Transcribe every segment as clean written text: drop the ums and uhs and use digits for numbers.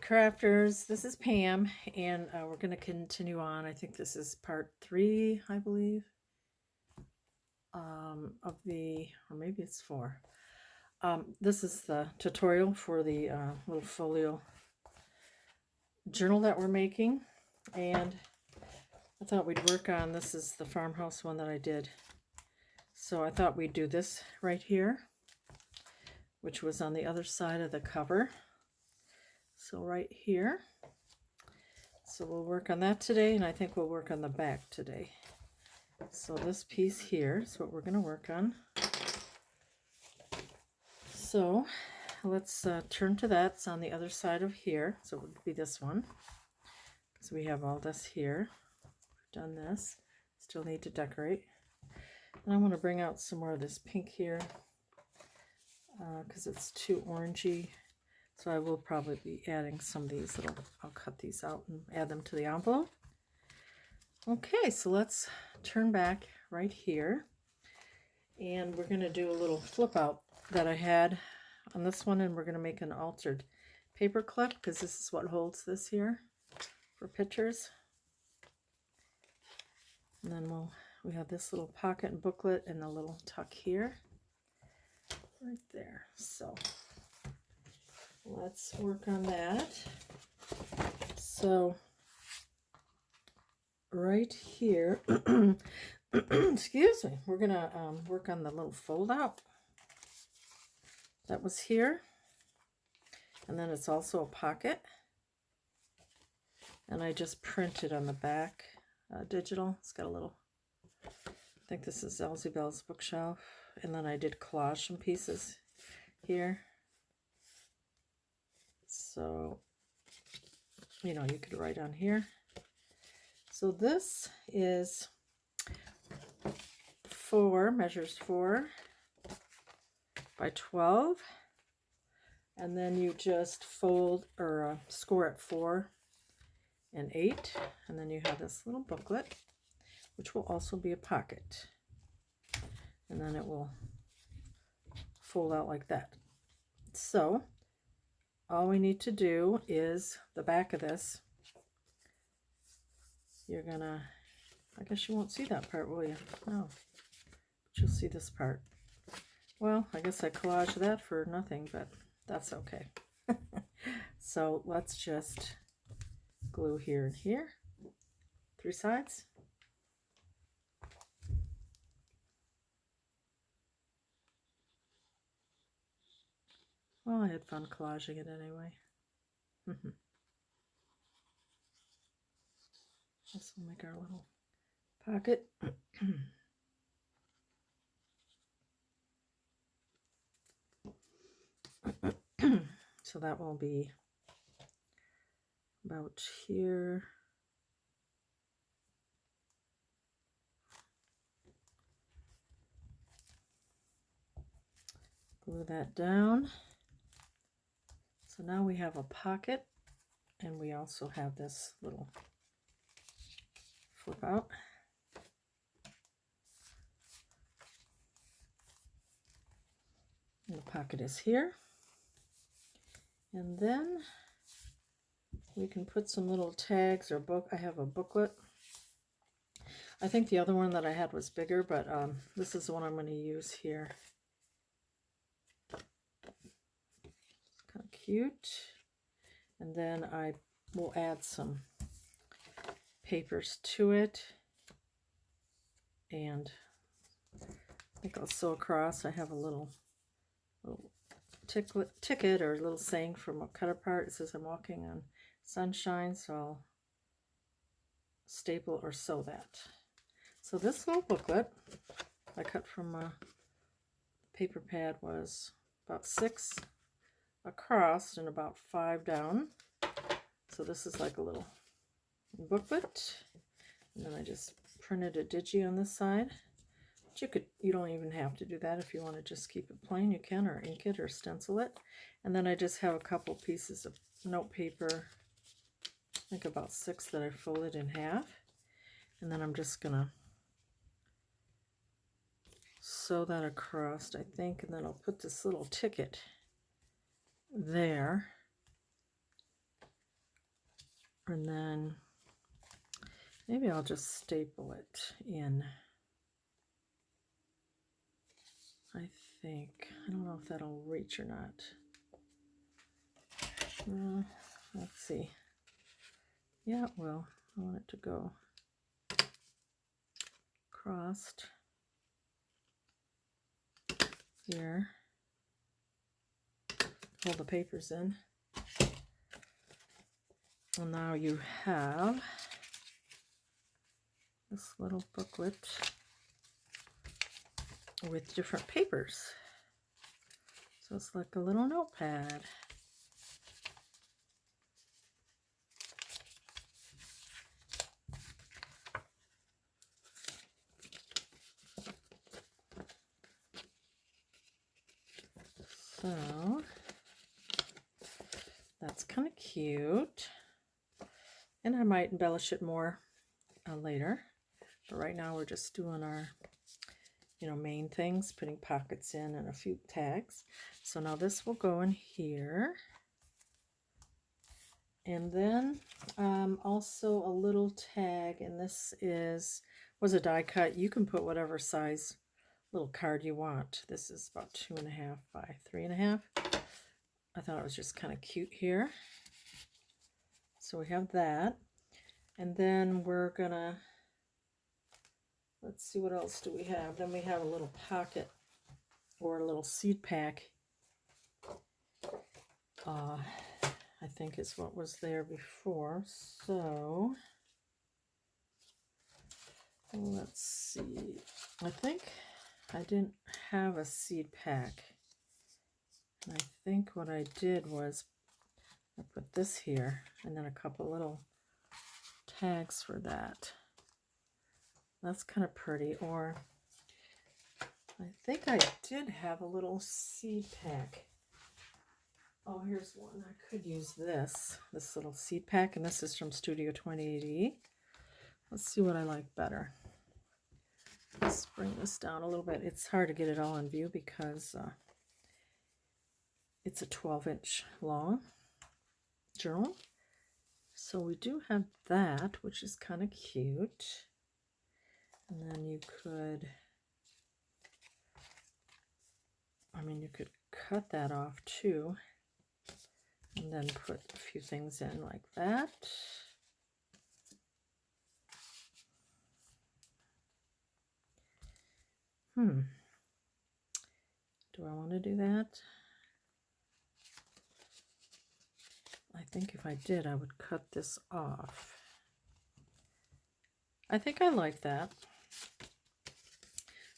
Crafters, this is Pam, and we're going to continue on. I think this is part 3, I believe, of the, or maybe it's 4. This is the tutorial for the little folio journal that we're making, and I thought we'd work on, this is the farmhouse one that I did. So I thought we'd do this right here, which was on the other side of the cover. So right here. So we'll work on that today, and I think we'll work on the back today. So this piece here is what we're going to work on. So let's turn to that. It's on the other side of here, so it would be this one. So we have all this here. We've done this. Still need to decorate. And I want to bring out some more of this pink here because it's too orangey. So I will probably be adding some of these. I'll cut these out and add them to the envelope. Okay, so let's turn back right here. And we're going to do a little flip out that I had on this one. And we're going to make an altered paper clip because this is what holds this here for pictures. And then we have this little pocket and booklet and a little tuck here. Right there. So let's work on that. So right here, excuse me, we're going to work on the little fold out that was here. And then it's also a pocket. And I just printed on the back digital. It's got a little, I think this is Elsie Bell's bookshelf. And then I did collage some pieces here. So, you know, you could write on here. So this is measures 4 by 12. And then you just fold or score at 4 and 8. And then you have this little booklet, which will also be a pocket. And then it will fold out like that. So all we need to do is the back of this. You're gonna, I guess you won't see that part, will you? No, but you'll see this part. Well, I guess I collaged that for nothing, but that's okay. So let's just glue here and here, 3 sides. Well, I had fun collaging it anyway. This will make our little pocket. So that will be about here. Glue that down. So now we have a pocket, and we also have this little flip out. And the pocket is here. And then we can put some little tags or book. I have a booklet. I think the other one that I had was bigger, but this is the one I'm going to use here. It's kind of cute. And then I will add some papers to it. And I think I'll sew across. I have a little ticket or a little saying from a cut apart. It says I'm walking on sunshine, so I'll staple or sew that. So this little booklet I cut from a paper pad was about 6 across and about 5 down. So this is like a little booklet. And then I just printed a digi on this side. You don't even have to do that. If you want to just keep it plain, you can, or ink it or stencil it. And then I just have a couple pieces of note paper, I think about 6 that I folded in half. And then I'm just gonna sew that across, I think, and then I'll put this little ticket there. And then maybe I'll just staple it in. I think. I don't know if that'll reach or not. Let's see. Yeah, it will. I want it to go crossed here. Hold the papers in. And now you have this little booklet with different papers. So it's like a little notepad. So that's kind of cute. And I might embellish it more later. But right now we're just doing our, main things, putting pockets in and a few tags. So now this will go in here. And then also a little tag, and this was a die cut. You can put whatever size little card you want. This is about 2.5 by 3.5. I thought it was just kind of cute here. So we have that. And then we're gonna, let's see, what else do we have? Then we have a little pocket or a little seed pack. I think is what was there before. So let's see. I think I didn't have a seed pack. I think what I did was I put this here and then a couple little tags for that. That's kind of pretty. Or I think I did have a little seed pack. Oh, here's one. I could use this little seed pack, and this is from Studio 2080. Let's see what I like better. Let's bring this down a little bit. It's hard to get it all in view because it's a 12-inch long journal. So we do have that, which is kind of cute. And then you could, you could cut that off too. And then put a few things in like that. Do I want to do that? I think if I did, I would cut this off. I think I like that.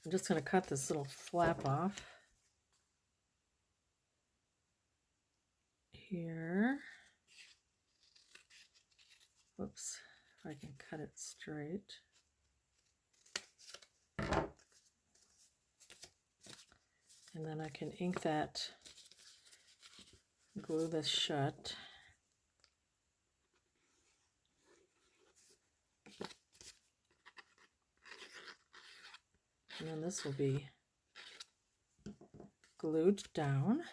I'm just going to cut this little flap off here. Whoops, if I can cut it straight. And then I can ink that, glue this shut. And then this will be glued down.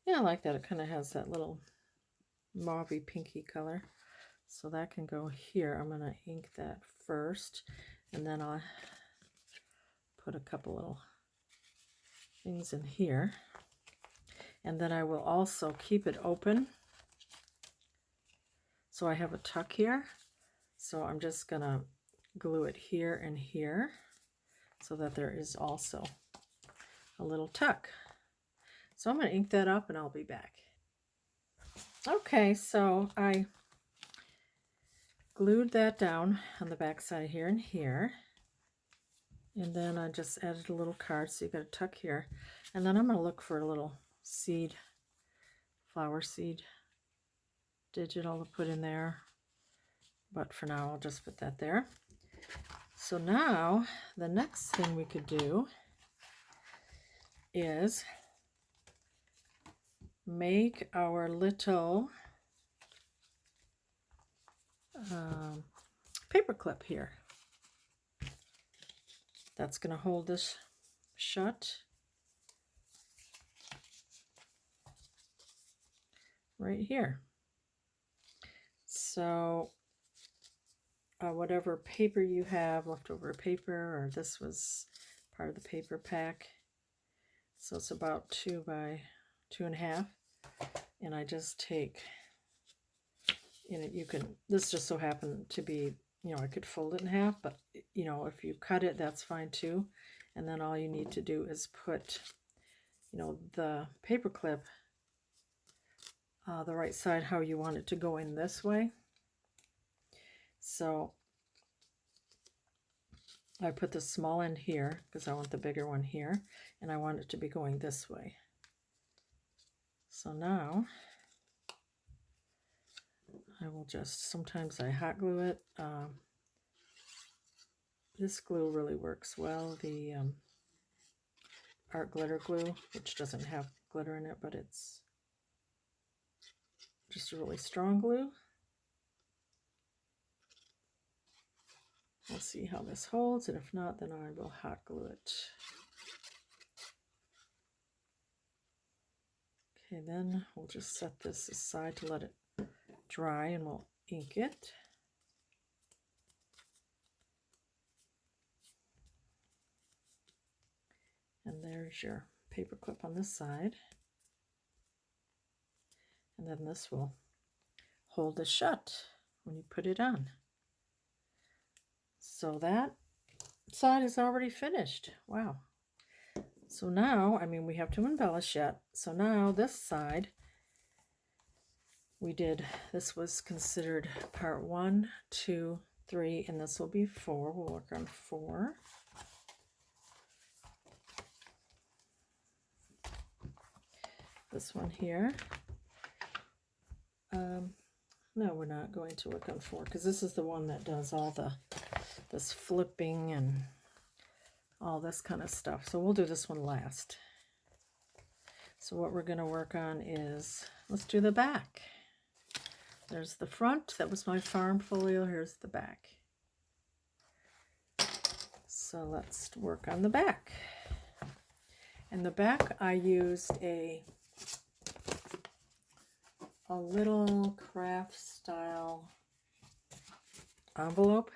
Yeah, I like that. It kind of has that little mauvey pinky color. So that can go here. I'm going to ink that first, and then I'll put a couple little things in here. And then I will also keep it open. So I have a tuck here. So I'm just going to glue it here and here so that there is also a little tuck. So I'm going to ink that up and I'll be back. Okay, so I glued that down on the back side here and here. And then I just added a little card, so you got a tuck here. And then I'm going to look for a little seed, flower seed digital to put in there. But for now, I'll just put that there. So now, the next thing we could do is make our little paper clip here. That's going to hold this shut right here. So whatever paper you have, leftover paper, or this was part of the paper pack. So it's about 2 by 2.5. And I just take, you can, this just so happened to be, I could fold it in half, but if you cut it, that's fine too. And then all you need to do is put, the paper clip, the right side, how you want it to go in this way. So I put the small end here because I want the bigger one here, and I want it to be going this way. So now I will just, sometimes I hot glue it. This glue really works well. The art glitter glue, which doesn't have glitter in it, but it's just a really strong glue. We'll see how this holds, and if not, then I will hot glue it. Okay, then we'll just set this aside to let it dry, and we'll ink it. And there's your paper clip on this side. And then this will hold it shut when you put it on. So that side is already finished. Wow. So now, we have to embellish yet. So now this side, this was considered part 1, 2, 3, and this will be 4. We'll work on 4. This one here. No, we're not going to work on 4 because this is the one that does all this flipping and all this kind of stuff. So we'll do this one last. So what we're going to work on is, let's do the back. There's the front. That was my farm folio. Here's the back. So let's work on the back. In the back, I used a little craft style envelope.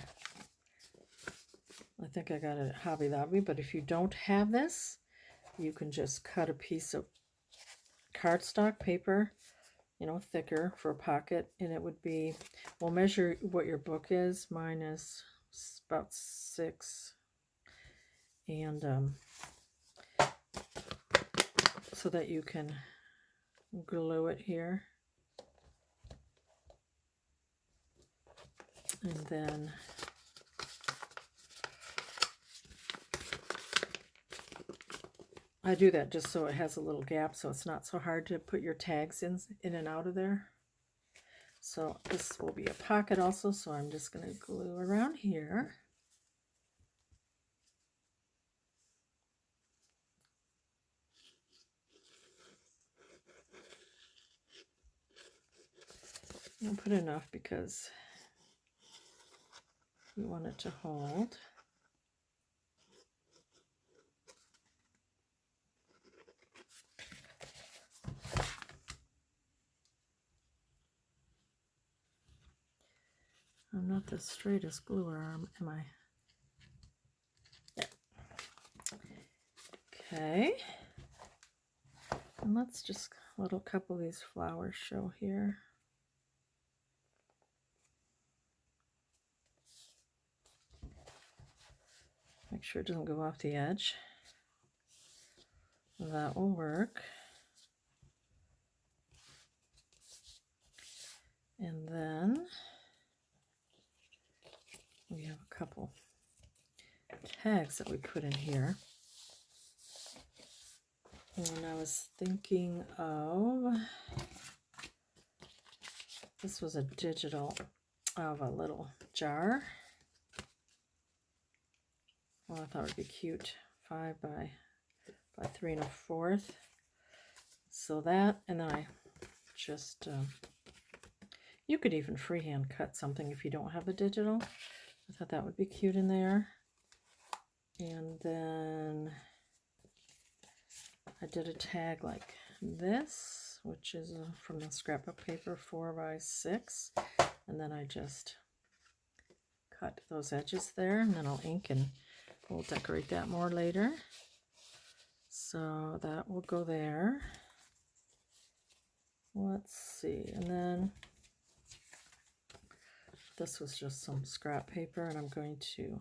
I think I got it at Hobby Lobby, but if you don't have this, you can just cut a piece of cardstock paper, thicker for a pocket, and it would be, we'll measure what your book is. Mine is about 6, and so that you can glue it here. And then I do that just so it has a little gap, so it's not so hard to put your tags in and out of there. So this will be a pocket also, so I'm just going to glue around here. I'll put enough because you want it to hold. I'm not the straightest gluer, am I? Yeah. Okay. And let's just let a couple of these flowers show here. Make sure it doesn't go off the edge. That will work. And then we have a couple tags that we put in here. And I was thinking of, this was a digital of a little jar. Well, I thought it would be cute. 5 by 3 1/4. So that, and then I just, you could even freehand cut something if you don't have a digital. I thought that would be cute in there. And then I did a tag like this, which is from the scrapbook paper, 4 by 6. and then I just cut those edges there, and then I'll ink and we'll decorate that more later. So that will go there. Let's see, and then this was just some scrap paper, and I'm going to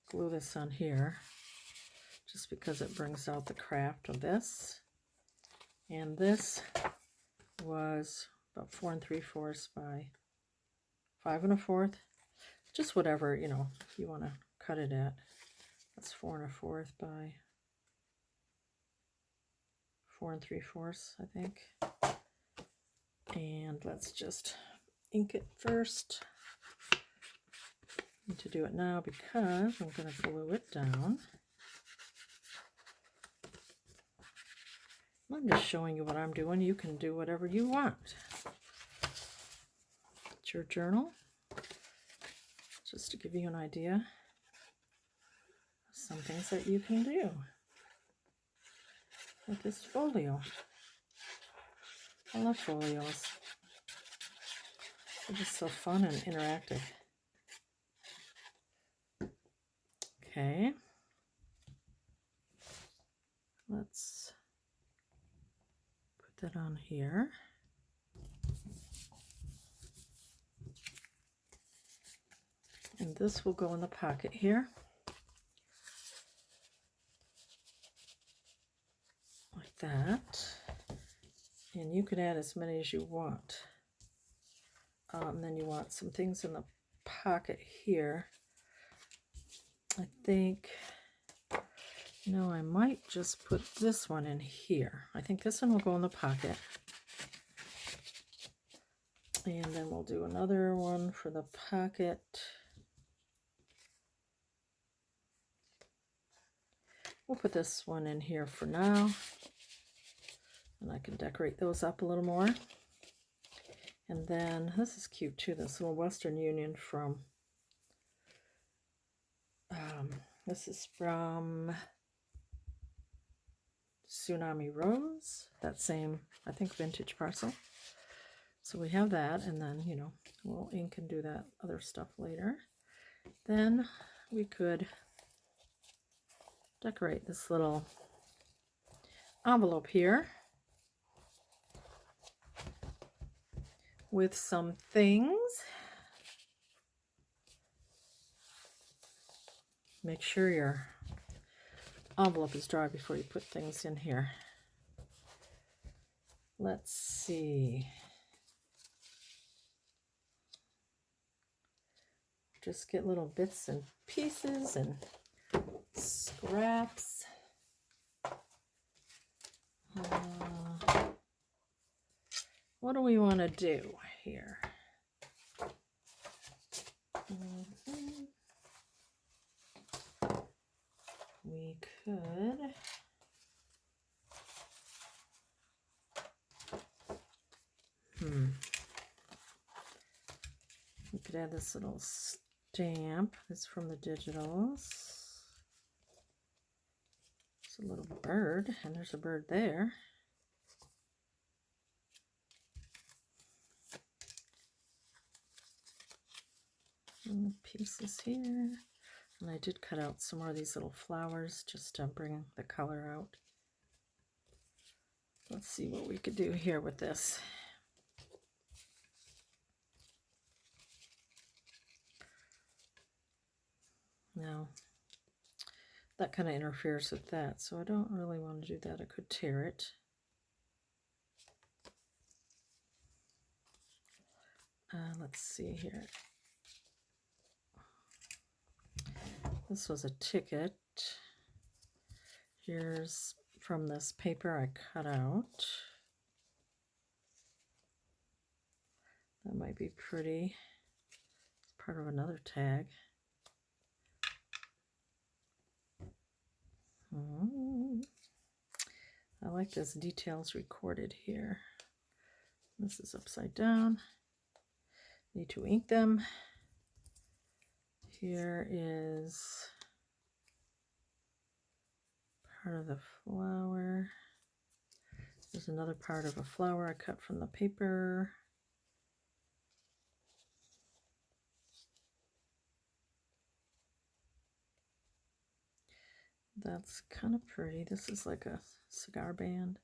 glue this on here just because it brings out the craft of this. And this was about 4 3/4 by 5 1/4, just whatever, you know, you want to cut it at. That's 4 1/4 by 4 3/4, I think. And let's just ink it first. I need to do it now because I'm going to glue it down. I'm just showing you what I'm doing. You can do whatever you want. It's your journal. Just to give you an idea of some things that you can do with this folio. I love folios. They're just so fun and interactive. Okay. Let's put that on here. And this will go in the pocket here. Like that. And you can add as many as you want. And then you want some things in the pocket here. I think, you know, I might just put this one in here. I think this one will go in the pocket. And then we'll do another one for the pocket. We'll put this one in here for now. And I can decorate those up a little more. And then, this is cute too, this little Western Union from, this is from Tsunami Rose, that same, I think, vintage parcel. So we have that, and then, you know, we'll ink and do that other stuff later. Then we could decorate this little envelope here with some things. Make sure your envelope is dry before you put things in here. Let's see. Just get little bits and pieces and scraps. What do we want to do here? We could we could add this little stamp. It's from the digitals. It's a little bird, and there's a bird there. And pieces here. And I did cut out some more of these little flowers just to bring the color out. Let's see what we could do here with this. Now, that kind of interferes with that, so I don't really want to do that. I could tear it. Let's see here. This was a ticket. Here's from this paper I cut out. That might be pretty. It's part of another tag. I like this details recorded here. This is upside down. Need to ink them. Here is part of the flower. There's another part of a flower I cut from the paper. That's kind of pretty. This is like a cigar band.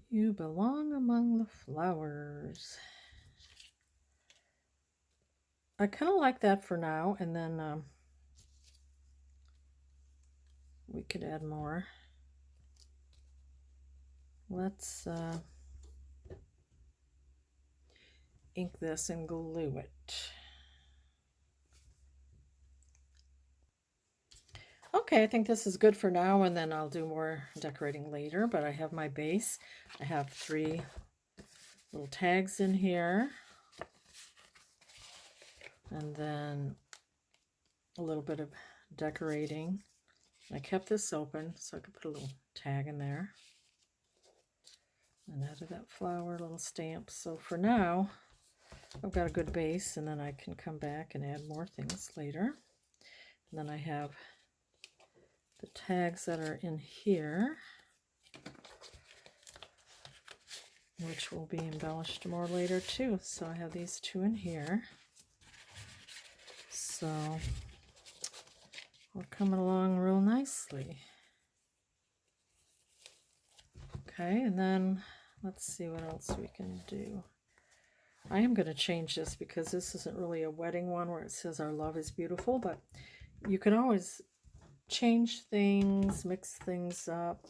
You belong among the flowers. I kind of like that for now, and then we could add more. Let's ink this and glue it. Okay, I think this is good for now, and then I'll do more decorating later, but I have my base. I have 3 little tags in here, and then a little bit of decorating. I kept this open so I could put a little tag in there. And added that flower, little stamp. So for now, I've got a good base, and then I can come back and add more things later. And then I have the tags that are in here, which will be embellished more later too. So I have these 2 in here. So we're coming along real nicely. Okay, and then let's see what else we can do. I am going to change this because this isn't really a wedding one where it says our love is beautiful, but you can always change things, mix things up,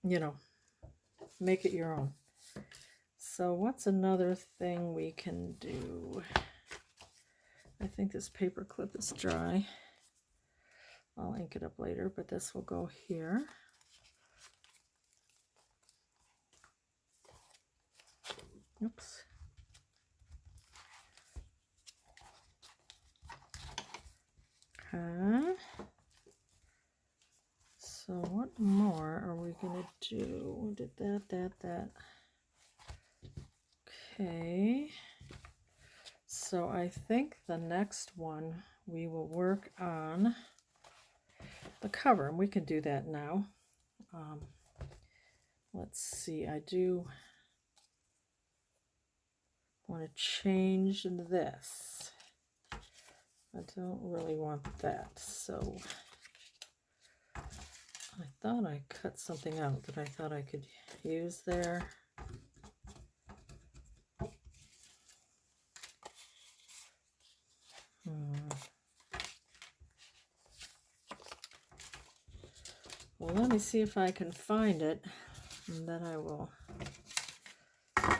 you know, make it your own. So what's another thing we can do? I think this paper clip is dry. I'll ink it up later, but this will go here. Oops. Okay. So what more are we going to do? We did that. Okay. So I think the next one we will work on the cover, and we can do that now. Let's see, I do want to change this. I don't really want that, so I thought I cut something out that I thought I could use there. Well, let me see if I can find it, and then I will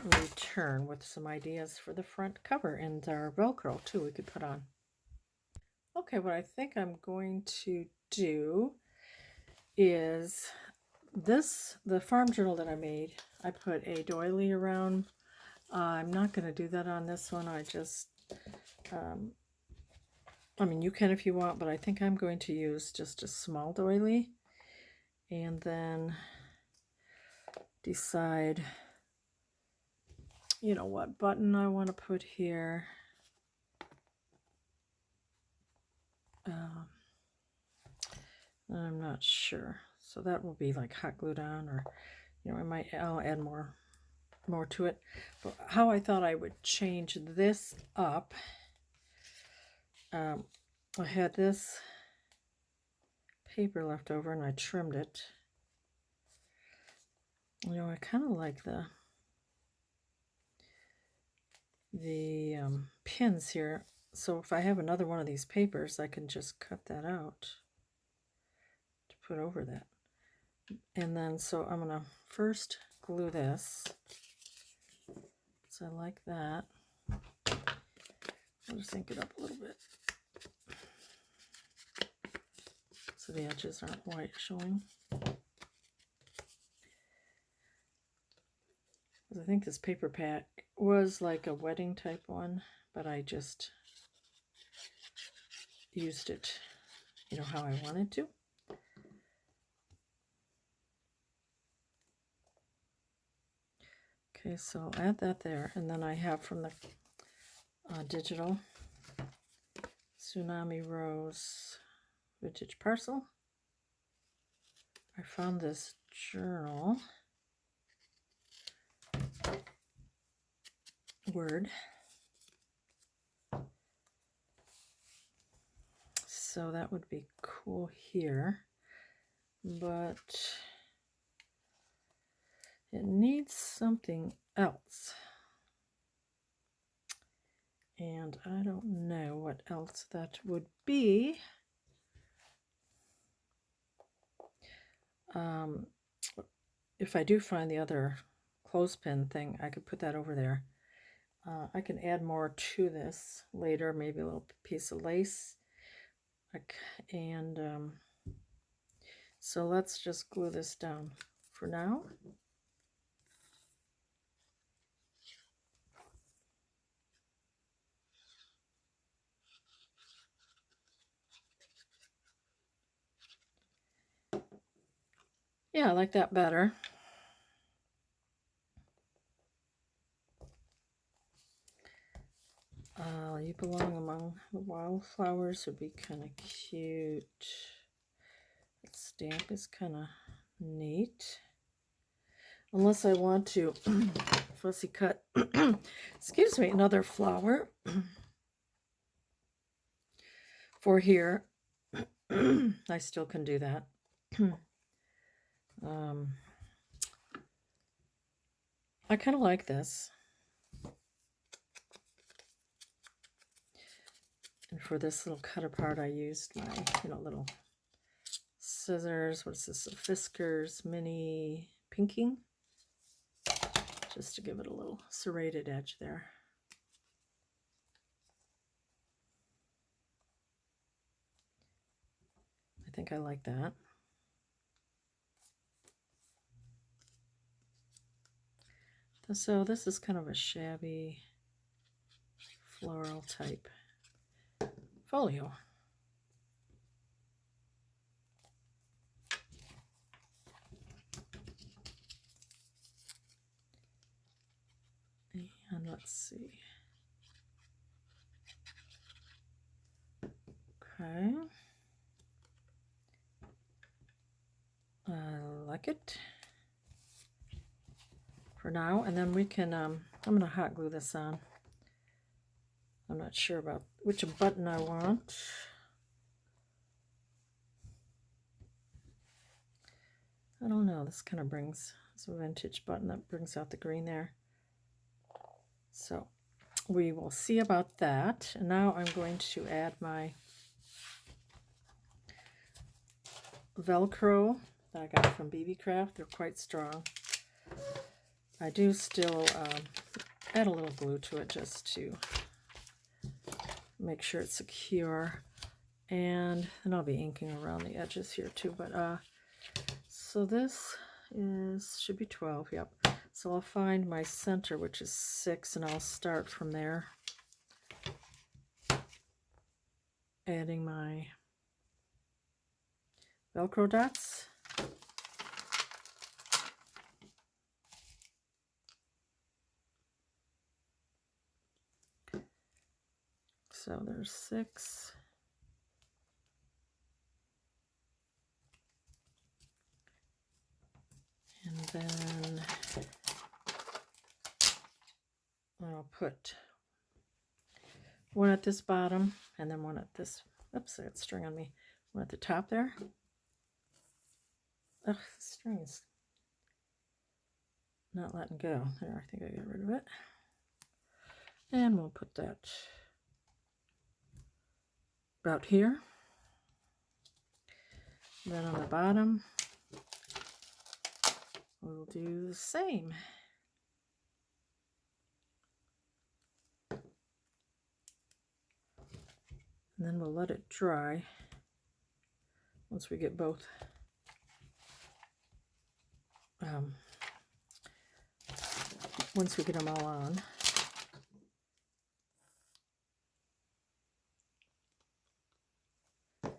return with some ideas for the front cover and our Velcro too we could put on. Okay, what I think I'm going to do is this, the farm journal that I made, I put a doily around. I'm not going to do that on this one. I just, I mean, you can if you want, but I think I'm going to use just a small doily and then decide, you know, what button I want to put here. I'm not sure. So that will be like hot glue down, or, you know, I'll add more to it. But how I thought I would change this up, I had this paper left over and I trimmed it. You know, I kind of like the pins here. So if I have another one of these papers, I can just cut that out to put over that. And then, so I'm going to first glue this. So I like that. I'll just ink it up a little bit so the edges aren't white showing. I think this paper pack was like a wedding type one, but I just used it, you know, how I wanted to. Okay, so I'll add that there, and then I have from the digital Tsunami Rose vintage parcel. I found this journal. word. So that would be cool here, but it needs something else. And I don't know what else that would be. If I do find the other clothespin thing, I could put that over there. I can add more to this later, maybe a little piece of lace. And so let's just glue this down for now. Yeah, I like that better. You belong among the wildflowers would be kind of cute. That stamp is kind of neat. Unless I want to fussy cut, excuse me, another flower for here. I still can do that. I kind of like this. And for this little cut apart, I used my, little scissors. What's this? A Fiskars mini pinking. Just to give it a little serrated edge there. I think I like that. So this is kind of a shabby floral type folio. And let's see. Okay. I like it for now. And then we can, I'm going to hot glue this on. I'm not sure about which button I want. I don't know. This kind of brings, it's a vintage button that brings out the green there. So we will see about that. And now I'm going to add my Velcro that I got from BB Craft. They're quite strong. I do still add a little glue to it just to make sure it's secure. And I'll be inking around the edges here too. But so this should be 12. Yep. So I'll find my center, which is 6, and I'll start from there, adding my Velcro dots. So there's 6. And then I'll put one at this bottom and then one at this, oops, I got string on me, one at the top there. Ugh, the string is not letting go. There, I think I got rid of it. And we'll put that about here. Then on the bottom, we'll do the same. And then we'll let it dry once we get both once we get them all on.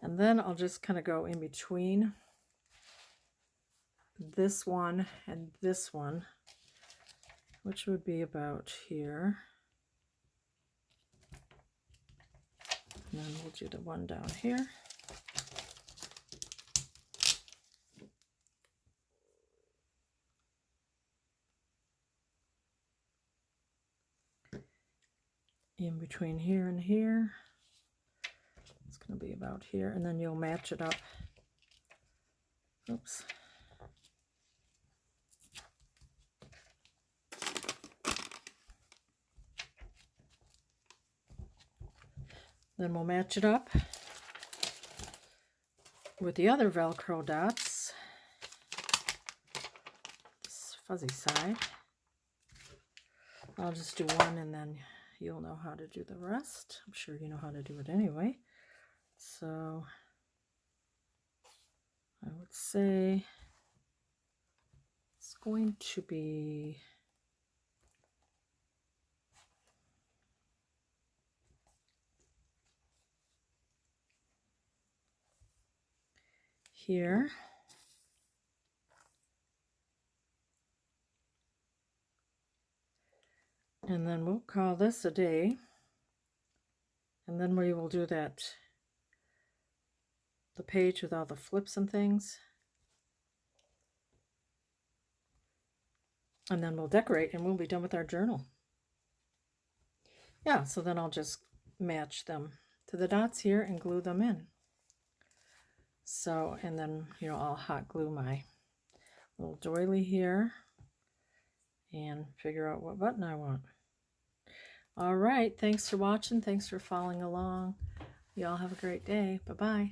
And then I'll just kind of go in between this one and this one, which would be about here. And then we'll do the one down here. in between here and here. It's going to be about here, and then you'll match it up. Oops. Then we'll match it up with the other Velcro dots, this fuzzy side. I'll just do one and then you'll know how to do the rest. I'm sure you know how to do it anyway. So I would say it's going to be here. And then we'll call this a day. And then we will do the page with all the flips and things. And then we'll decorate and we'll be done with our journal. Yeah, so then I'll just match them to the dots here and glue them in. So, and then, you know, I'll hot glue my little doily here and figure out what button I want. All right, thanks for watching. Thanks for following along. Y'all have a great day. Bye-bye.